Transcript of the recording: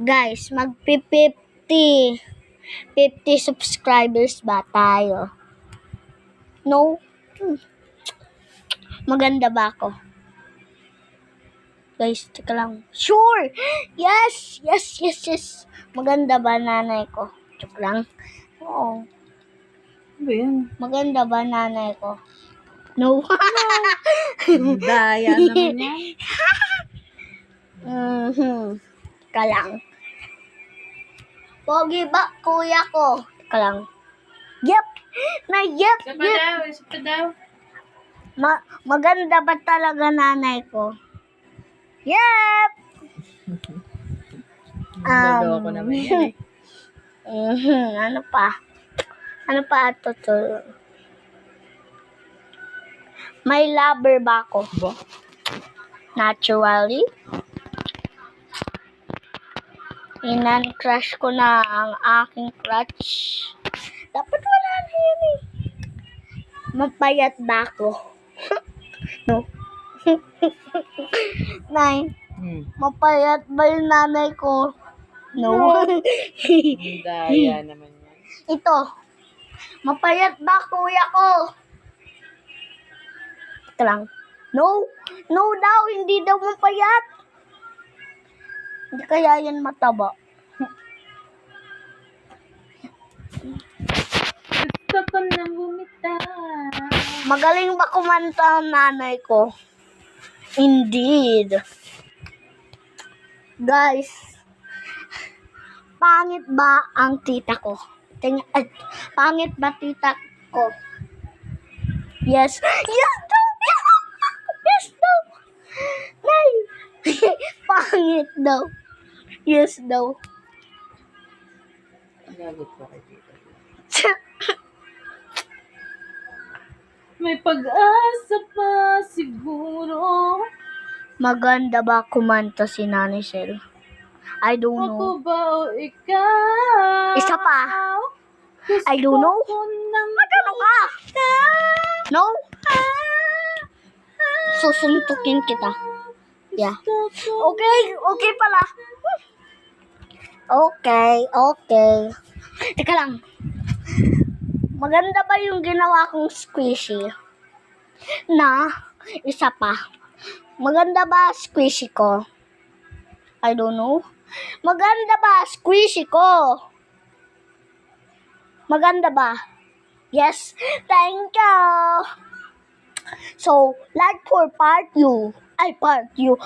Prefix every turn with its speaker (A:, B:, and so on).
A: Guys, mag-50 subscribers ba tayo? No? Maganda ba ako? Guys, teka lang. Sure! Yes! Maganda ba nanay ko? Joke lang. Oo.
B: Ano yan?
A: Maganda ba nanay ko? No.
B: Daya naman yan.
A: Teka lang. Pogi ba kuya ko? Teka lang. Yep!
B: Isa pa daw.
A: Maganda ba talaga nanay ko? Yep!
B: Nagawa ko naman yan eh.
A: Ano pa? Ano pa ito to? May lover ba ako?
B: Ba?
A: Naturally? Inan-crush ko na ang aking crush. Dapat wala na yun eh. Mapayat ba ako? No? Nay, mapayat ba yung nanay ko? No.
B: Daya naman yan.
A: Ito. Mapayat ba kuya ko? Ito lang. No. No daw. Hindi daw mapayat. Hindi kaya yan mataba.
B: Gusto ko nang bumitaw.
A: Magaling ba kumanta ang nanay ko? Indeed. Guys, pangit ba ang tita ko? Pangit ba tita ko? Yes. Yes daw! Yes daw! Nay! Pangit daw. Yes daw.
B: Lagot pa kay tita. May pag-asa pa siguro.
A: Maganda ba kumanta si Nanay Shell? I don't
B: Ako
A: know.
B: ba o ikaw?
A: Isa pa. I don't know. Magano ka? No? Susuntukin kita. Yeah. Okay pala. Okay. Teka lang. Maganda ba yung ginawa kong squishy? Isa pa. Maganda ba squishy ko? I don't know. Maganda ba squishy ko? Maganda ba? Yes. Thank you. So, like for part 2. Part 2.